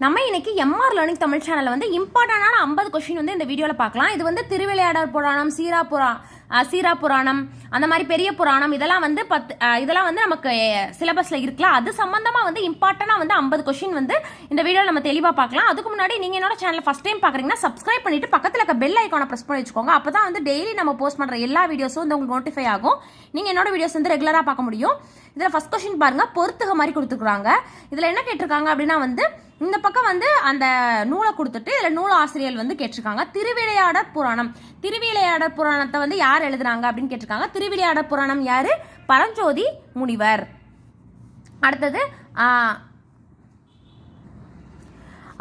நம்ம இன்னைக்கு MR learning Tamil சேனல்ல வந்து இம்பார்ட்டன்டான 50 கொஸ்டின் வந்து இந்த வீடியோல பார்க்கலாம். இது வந்து திருவிளையாடல் புராணம், சீரா புராணம், அந்த மாதிரி பெரிய புராணம் இதெல்லாம் வந்து இதெல்லாம் வந்து நமக்கு சிலபஸ்ல இருக்கலாம். அது சம்பந்தமா வந்து இம்பார்ட்டனா வந்து 50 கொஸ்டின் வந்து இந்த வீடியோல நம்ம தெளிவா பார்க்கலாம். அதுக்கு முன்னாடி நீங்க என்னோட சேனல் ஃபர்ஸ்ட் டைம் பாக்குறீங்கன்னா சப்ஸ்கிரைப் பண்ணிட்டு பக்கத்துல இருக்க பெல் ஐகானை பிரஸ் பண்ணி வச்சுக்கோங்க. அப்பதான் வந்து டெய்லி நம்ம போஸ்ட் பண்ற எல்லா வீடியோஸும் வந்து உங்களுக்கு நோட்டிஃபை ஆகும். நீங்க என்னோட வீடியோஸ் வந்து ரெகுலரா பார்க்க முடியும். இதுல ஃபர்ஸ்ட் கொஸ்டின் பாருங்க, பொறுத்துக மாதிரி கொடுத்துருக்காங்க. இதுல என்ன கேட்டிருக்காங்க அப்படின்னா வந்து இந்த பக்கம் வந்து அந்த நூலை கொடுத்துட்டு இதுல நூல் ஆசிரியர் வந்து கேட்டிருக்காங்க. திருவிளையாடற் புராணத்தை வந்து யார் எழுதுறாங்க அப்படின்னு கேட்டிருக்காங்க. திருவிளையாடற் புராணம் யாரு? பரஞ்சோதி முனிவர். அடுத்தது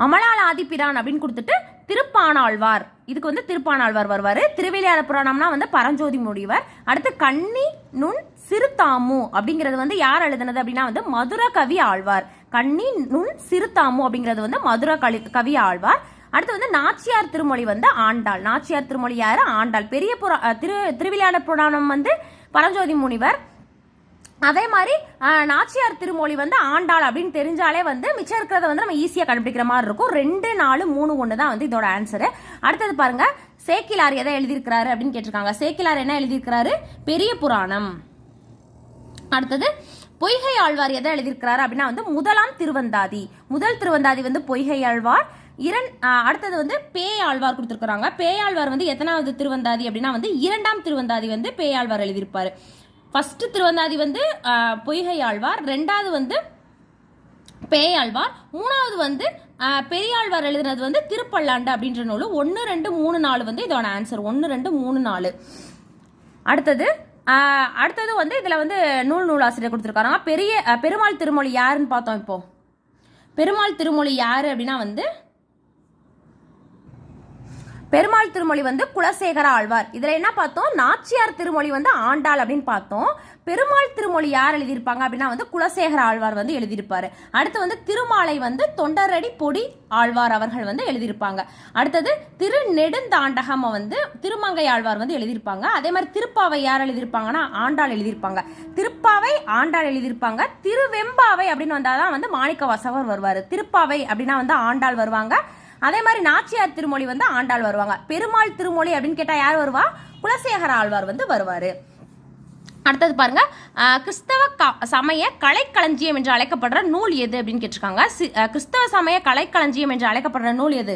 அமலால் ஆதிப்பிரான் அப்படின்னு கொடுத்துட்டு திருப்பானாழ்வார், இதுக்கு வந்து திருப்பானாழ்வார் வருவாரு. திருவிளையாடற் புராணம்னா வந்து பரஞ்சோதி முனிவர். அடுத்து கண்ணி நுண் சிறுதாமு அப்படிங்கிறது வந்து யார் எழுதுனது அப்படின்னா வந்து மதுர கவி ஆழ்வார். கண்ணி நுண் சிறுதாமு அப்படிங்கிறது வந்து மதுர கவி ஆழ்வார். அடுத்து வந்து நாச்சியார் திருமொழி வந்து ஆண்டாள். நாச்சியார் திருமொழி யாரு? ஆண்டாள். பெரிய திருவிளையாடற் புராணம் வந்து பரஞ்சோதி முனிவர். அதே மாதிரி நாச்சியார் திருமொழி வந்து ஆண்டாள் அப்படின்னு தெரிஞ்சாலே வந்து மிச்சம் இருக்கிறத வந்து நம்ம ஈஸியா கண்டுபிடிக்கிற மாதிரி இருக்கும். 2, 4, 3, 1 தான் வந்து இதோட ஆன்சரு. அடுத்தது பாருங்க, சேக்கிலார் எதை எழுதியிருக்கிறாரு அப்படின்னு கேட்டிருக்காங்க. சேக்கிலார் என்ன எழுதியிருக்கிறாரு? பெரிய புராணம். அடுத்தது பொய்கை ஆழ்வார் எதை எழுதியிருக்கிறாரு அப்படின்னா வந்து முதல் திருவந்தாதி வந்து பொய்கை ஆழ்வார். அடுத்தது வந்து பேயாழ்வார் கொடுத்திருக்கிறாங்க. பேயாழ்வார் வந்து எத்தனாவது திருவந்தாதி அப்படின்னா வந்து 2ஆம் திருவந்தாதி வந்து பேயாழ்வார் எழுதியிருப்பாரு. ஃபர்ஸ்ட் திருவந்தாதி வந்து பொய்கை ஆழ்வார், 2வது வந்து பேயாழ்வார், 3வது வந்து பெரியாழ்வார் எழுதினது வந்து திருப்பல்லாண்டு அப்படின்ற நூல். 1, 2, 3, 4 வந்து இதோட ஆன்சர். 1, 2, 3, 4. அடுத்தது வந்து இதுல வந்து நூலாசிரியர் கொடுத்துருக்காங்க. பெருமாள் திருமொழி யாருன்னு பார்த்தோம். இப்போ பெருமாள் திருமொழி யாரு அப்படின்னா வந்து பெருமாள் திருமொழி வந்து குலசேகர ஆழ்வார். இதுல என்ன பார்த்தோம்? நாச்சியார் திருமொழி வந்து ஆண்டாள் அப்படின்னு பார்த்தோம். பெருமாள் திருமொழி யார் எழுதியிருப்பாங்க அப்படின்னா வந்து குலசேகர ஆழ்வார் வந்து எழுதியிருப்பாரு. அடுத்து வந்து திருமாலை வந்து தொண்டரடி பொடி ஆழ்வார் அவர்கள் வந்து எழுதியிருப்பாங்க. அடுத்தது திருநெடுந்தாண்டகம் வந்து திருமங்கை ஆழ்வார் வந்து எழுதியிருப்பாங்க. அதே மாதிரி திருப்பாவை யார் எழுதியிருப்பாங்கன்னா ஆண்டாள் எழுதியிருப்பாங்க. திருப்பாவை ஆண்டாள் எழுதியிருப்பாங்க. திருவெம்பாவை அப்படின்னு வந்தாதான் வந்து மாணிக்க வாசகர் வருவாரு. திருப்பாவை அப்படின்னா வந்து ஆண்டாள் வருவாங்க. அதே மாதிரி நாச்சியார் திருமொழி வந்து ஆண்டாள் வருவாங்க. பெருமாள் திருமொழி அப்படின்னு கேட்டா யார் வருவா? குலசேகர ஆழ்வார் வந்து வருவாரு. அடுத்தது பாருங்க, கிறிஸ்தவ சமய கலைக்களஞ்சியம் என்று அழைக்கப்படுற நூல் எது அப்படின்னு கேட்டிருக்காங்க. கிறிஸ்தவ சமய கலைக்களஞ்சியம் என்று அழைக்கப்படுற நூல் எது?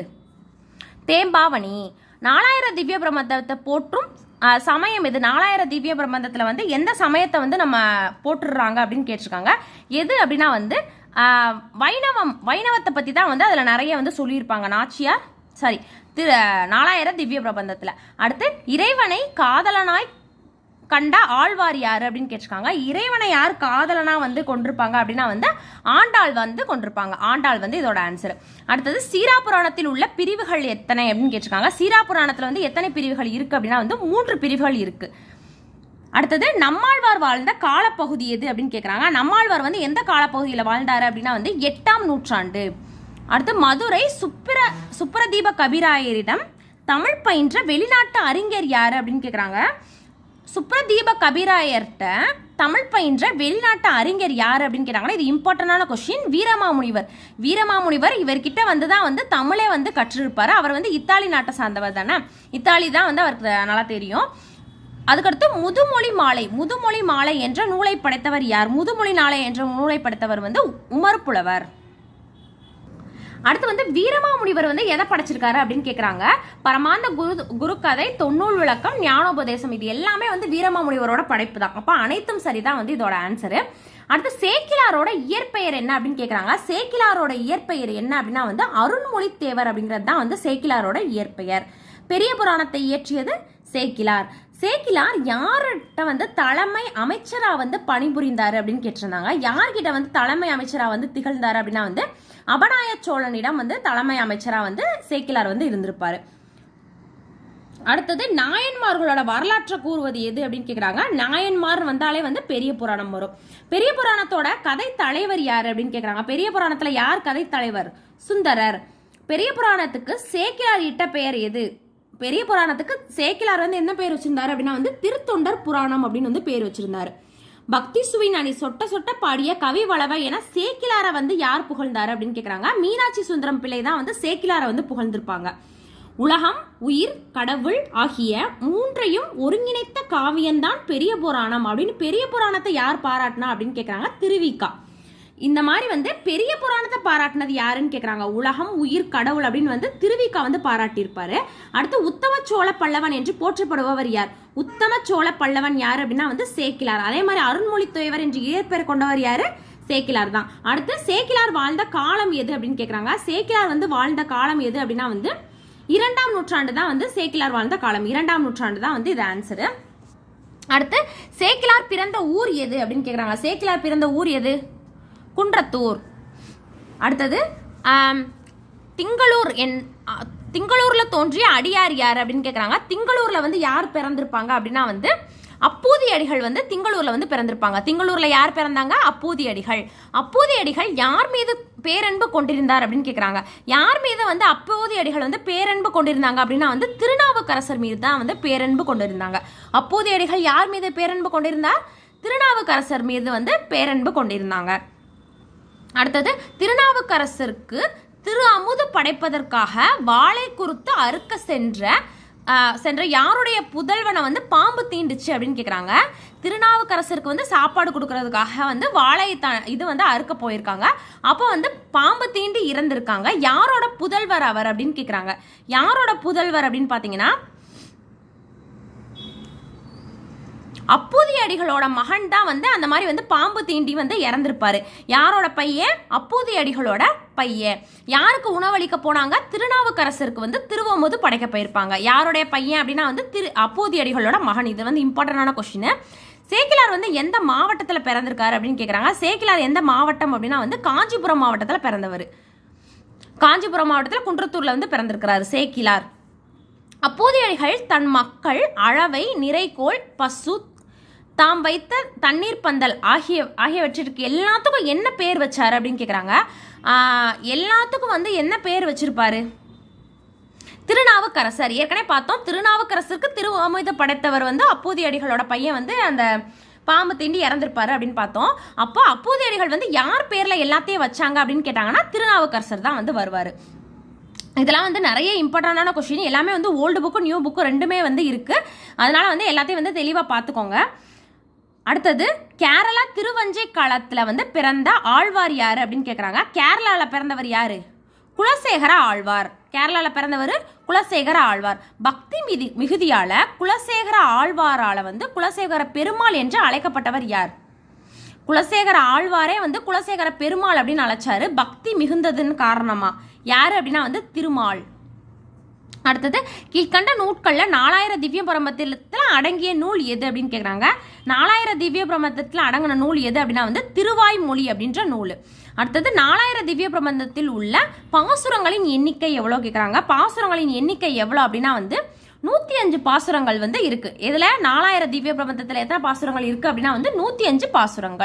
தேம்பாவணி. 4000 திவ்ய பிரபந்தத்தை போற்றும் சமயம் எது? 4000 திவ்ய பிரபந்தத்துல வந்து எந்த சமயத்தை வந்து நம்ம போட்டுடுறாங்க அப்படின்னு கேட்டிருக்காங்க. எது அப்படின்னா வந்து வைணவத்தை பத்தி தான் வந்து அதுல நிறைய வந்து சொல்லியிருப்பாங்க. 4000 திவ்ய பிரபந்தத்துல. அடுத்து இறைவனை காதலனாய் கண்ட ஆழ்வார் யாரு அப்படின்னு கேட்டிருக்காங்க. இறைவனை யார் காதலனா வந்து கொண்டிருப்பாங்க அப்படின்னா வந்து ஆண்டாள் வந்து கொண்டிருப்பாங்க. ஆண்டாள் வந்து இதோட ஆன்சர். அடுத்தது சீரா புராணத்தில் உள்ள பிரிவுகள் எத்தனை அப்படின்னு கேட்டிருக்காங்க. சீரா புராணத்துல வந்து எத்தனை பிரிவுகள் இருக்கு அப்படின்னா வந்து 3 பிரிவுகள் இருக்கு. அடுத்தது நம்மாழ்வார் வாழ்ந்த காலப்பகுதி எது அப்படின்னு கேட்குறாங்க. நம்மாழ்வார் வந்து எந்த காலப்பகுதியில் வாழ்ந்தாரு அப்படின்னா வந்து 8ஆம் நூற்றாண்டு. அடுத்து மதுரை சுப்ரதீப கபிராயரிடம் தமிழ் பயின்ற வெளிநாட்டு அறிஞர் யாரு அப்படின்னு கேட்குறாங்க. சுப்ரதீப கபிராயர்கிட்ட தமிழ் பயின்ற வெளிநாட்டு அறிஞர் யாரு அப்படின்னு கேட்டாங்கன்னா இது இம்பார்ட்டன்டான கொஸ்டின். வீரமாமுனிவர் இவர்கிட்ட வந்து தான் வந்து தமிழே வந்து கற்றிருப்பாரு. அவர் வந்து இத்தாலி நாட்டை சார்ந்தவர் தானே. இத்தாலி தான் வந்து அவருக்கு நல்லா தெரியும். அதுக்கடுத்து முதுமொழி மாலை என்ற நூலை படைத்தவர் யார்? முதுமொழி மாலை என்ற நூலை படைத்தவர் வந்து உமர் புலவர். அடுத்து வந்து வீரமாமுனிவர் வந்து எதை படைச்சிருக்காரு அப்படின்னு கேட்குறாங்க. பரமாந்த குருக்கதை, தொன்னூல் விளக்கம், ஞானோபதேசம், இது எல்லாமே வந்து வீரமாமுனிவரோட படைப்பு தான். அப்போ அனைத்தும் சரிதான் வந்து இதோட ஆன்சரு. அடுத்து சேக்கிலாரோட இயற்பெயர் என்ன அப்படின்னு கேட்குறாங்க. சேக்கிலாரோட இயற்பெயர் என்ன அப்படின்னா வந்து அருண்மொழி தேவர் அப்படிங்கிறது தான் வந்து சேக்கிலாரோட இயற்பெயர். பெரிய புராணத்தை இயற்றியது சேக்கிலார். சேக்கிலார் யார்கிட்ட வந்து தலைமை அமைச்சரா வந்து பணிபுரிந்தாரு அப்படின்னு கேட்டிருந்தாங்க. யார்கிட்ட வந்து தலைமை அமைச்சரா வந்து திகழ்ந்தாரு அப்படின்னா வந்து அபநாய சோழனிடம் வந்து தலைமை அமைச்சரா வந்து சேக்கிலார் வந்து இருந்திருப்பாரு. அடுத்தது நாயன்மார்களோட வரலாற்றை கூறுவது எது அப்படின்னு கேட்குறாங்க. நாயன்மார் வந்தாலே வந்து பெரிய புராணம் வரும். பெரிய புராணத்தோட கதை தலைவர் யாரு அப்படின்னு கேட்குறாங்க. பெரிய புராணத்துல யார் கதை தலைவர்? சுந்தரர். பெரிய புராணத்துக்கு சேக்கிலார் இட்ட பெயர் எது? பெரிய புராணத்துக்கு சேக்கிலார் வந்து என்ன பேர் வச்சிருந்தாரு அப்படின்னா வந்து திருத்தொண்டர் புராணம் அப்படின்னு வந்து பேர் வச்சிருந்தாரு. பக்தி சுவின் அணி சொட்ட சொட்ட பாடிய கவி வளவ என சேக்கிலாரை வந்து யார் புகழ்ந்தாரு அப்படின்னு கேட்குறாங்க. மீனாட்சி சுந்தரம் பிள்ளை தான் வந்து சேக்கிலாரை வந்து புகழ்ந்திருப்பாங்க. உலகம், உயிர், கடவுள் ஆகிய மூன்றையும் ஒருங்கிணைத்த காவியம்தான் பெரிய புராணம் அப்படின்னு பெரிய புராணத்தை யார் பாராட்டினா அப்படின்னு கேட்குறாங்க. திருவிக்கா. இந்த மாதிரி வந்து பெரிய புராணத்தை பாராட்டினது யாருன்னு கேட்குறாங்க. உலகம், உயிர், கடவுள் அப்படின்னு வந்து திருவிக்கா வந்து பாராட்டியிருப்பாரு. அடுத்து உத்தம சோழ பல்லவன் என்று போற்றப்படுபவர் யார்? உத்தம சோழ பல்லவன் யார் அப்படின்னா வந்து சேக்கிலார். அதே மாதிரி அருண்மொழித்தேவர் என்று இயற்பெயர் கொண்டவர் யாரு? சேக்கிலார் தான். அடுத்து சேக்கிலார் வாழ்ந்த காலம் எது அப்படின்னு கேட்குறாங்க. சேக்கிலார் வந்து வாழ்ந்த காலம் எது அப்படின்னா வந்து 2ஆம் நூற்றாண்டு தான் வந்து சேக்கிலார் வாழ்ந்த காலம். 2ஆம் நூற்றாண்டு தான் வந்து இது ஆன்சரு. அடுத்து சேக்கிலார் பிறந்த ஊர் எது அப்படின்னு கேட்குறாங்க. சேக்கிலார் பிறந்த ஊர் எது? குன்றத்தூர். அடுத்தது திங்களூர் திங்களூர்ல தோன்றிய அடியார் யார் அப்படின்னு கேட்குறாங்க. திங்களூர்ல வந்து யார் பிறந்திருப்பாங்க அப்படின்னா வந்து அப்பூதி அடிகள் வந்து திங்களூர்ல வந்து பிறந்திருப்பாங்க. திங்களூர்ல யார் பிறந்தாங்க? அப்பூதி அடிகள். அப்பூதி அடிகள் யார் மீது பேரன்பு கொண்டிருந்தார் அப்படின்னு கேட்குறாங்க. யார் மீது வந்து அப்பூதி அடிகள் வந்து பேரன்பு கொண்டிருந்தாங்க அப்படின்னா வந்து திருநாவுக்கரசர் மீது தான் வந்து பேரன்பு கொண்டிருந்தாங்க. அப்பூதி அடிகள் யார் மீது பேரன்பு கொண்டிருந்தார்? திருநாவுக்கரசர் மீது வந்து பேரன்பு கொண்டிருந்தாங்க. அடுத்தது திருநாவுக்கரசருக்கு திரு அமுது படைப்பதற்காக வாளை குறுத்து அறுக்க சென்ற யாருடைய புதல்வனை வந்து பாம்பு தீண்டுச்சு அப்படின்னு கேட்குறாங்க. திருநாவுக்கரசருக்கு வந்து சாப்பாடு கொடுக்கறதுக்காக வந்து வாழை இது வந்து அறுக்க போயிருக்காங்க. அப்போ வந்து பாம்பு தீண்டி இறந்திருக்காங்க. யாரோட புதல்வர் அவர் அப்படின்னு கேட்குறாங்க. யாரோட புதல்வர் அப்படின்னு பார்த்தீங்கன்னா அப்பூதி அடிகளோட மகன் தான் வந்து அந்த மாதிரி வந்து பாம்பு தீண்டி வந்து இறந்திருப்பாரு. யாரோட பையன்? அப்பூதி அடிகளோட பையன். யாருக்கு உணவளிக்க போனாங்க? திருநாவுக்கரசருக்கு வந்து திருவமுது படைக்க போயிருப்பாங்க. யாருடைய பையன் அப்படின்னா வந்து அப்பூதி அடிகளோட மகன். இது வந்து இம்பார்ட்டன்டான கொஸ்டின். சேக்கிலார் வந்து எந்த மாவட்டத்தில் பிறந்திருக்காரு அப்படின்னு கேட்குறாங்க. சேக்கிலார் எந்த மாவட்டம் அப்படின்னா வந்து காஞ்சிபுரம் மாவட்டத்தில் பிறந்தவர். காஞ்சிபுரம் மாவட்டத்தில் குன்றத்தூர்ல வந்து பிறந்திருக்கிறாரு சேக்கிலார். அப்பூதி அடிகள் தன் மக்கள் அளவை, நிறைகோள், பசு, தாம் வைத்த தண்ணீர் பந்தல் ஆகியவற்றிற்கு எல்லாத்துக்கும் என்ன பேர் வச்சாரு அப்படின்னு கேட்குறாங்க. எல்லாத்துக்கும் வந்து என்ன பேர் வச்சிருப்பாரு? திருநாவுக்கரசர். ஏற்கனவே பார்த்தோம். திருநாவுக்கரசருக்கு திருவமுது படைத்தவர் வந்து அப்பூதி அடிகளோட பையன் வந்து அந்த பாம்பு தீண்டி இறந்திருப்பாரு அப்படின்னு பார்த்தோம். அப்போ அப்பூதி அடிகள் வந்து யார் பேர்ல எல்லாத்தையும் வச்சாங்க அப்படின்னு கேட்டாங்கன்னா திருநாவுக்கரசர் தான் வந்து வருவார். இதெல்லாம் வந்து நிறைய இம்பார்ட்டண்டான கொஸ்டின். எல்லாமே வந்து ஓல்டு புக்கு நியூ புக்கு ரெண்டுமே வந்து இருக்கு. அதனால வந்து எல்லாத்தையும் வந்து தெளிவாக பார்த்துக்கோங்க. அடுத்தது கேரளா திருவஞ்சை காலத்தில் வந்து பிறந்த ஆழ்வார் யார் அப்படின்னு கேட்குறாங்க. கேரளாவில் பிறந்தவர் யாரு? குலசேகர ஆழ்வார். கேரளாவில் பிறந்தவர் குலசேகர ஆழ்வார். பக்தி மிகுதியால குலசேகர ஆழ்வாரால் வந்து குலசேகர பெருமாள் என்று அழைக்கப்பட்டவர் யார்? குலசேகர ஆழ்வாரே வந்து குலசேகர பெருமாள் அப்படின்னு அழைச்சாரு பக்தி மிகுந்ததுன்னு காரணமா. யாரு அப்படின்னா வந்து திருமால். அடுத்தது கீழ்கண்ட நூட்களில் 4000 திவ்ய பிரபந்தத்தில் அடங்கிய நூல் எது அப்படின்னு கேட்குறாங்க. 4000 திவ்ய பிரபந்தத்தில் அடங்கின நூல் எது அப்படின்னா வந்து திருவாய்மொழி அப்படின்ற நூல். அடுத்தது 4000 திவ்ய பிரபந்தத்தில் உள்ள பாசுரங்களின் எண்ணிக்கை எவ்வளோ கேட்குறாங்க. பாசுரங்களின் எண்ணிக்கை எவ்வளோ அப்படின்னா வந்து 105 பாசுரங்கள் வந்து இருக்கு. இதில் 4000 திவ்ய பிரபந்தத்தில் எத்தனை பாசுரங்கள் இருக்கு அப்படின்னா வந்து 105 பாசுரங்கள்.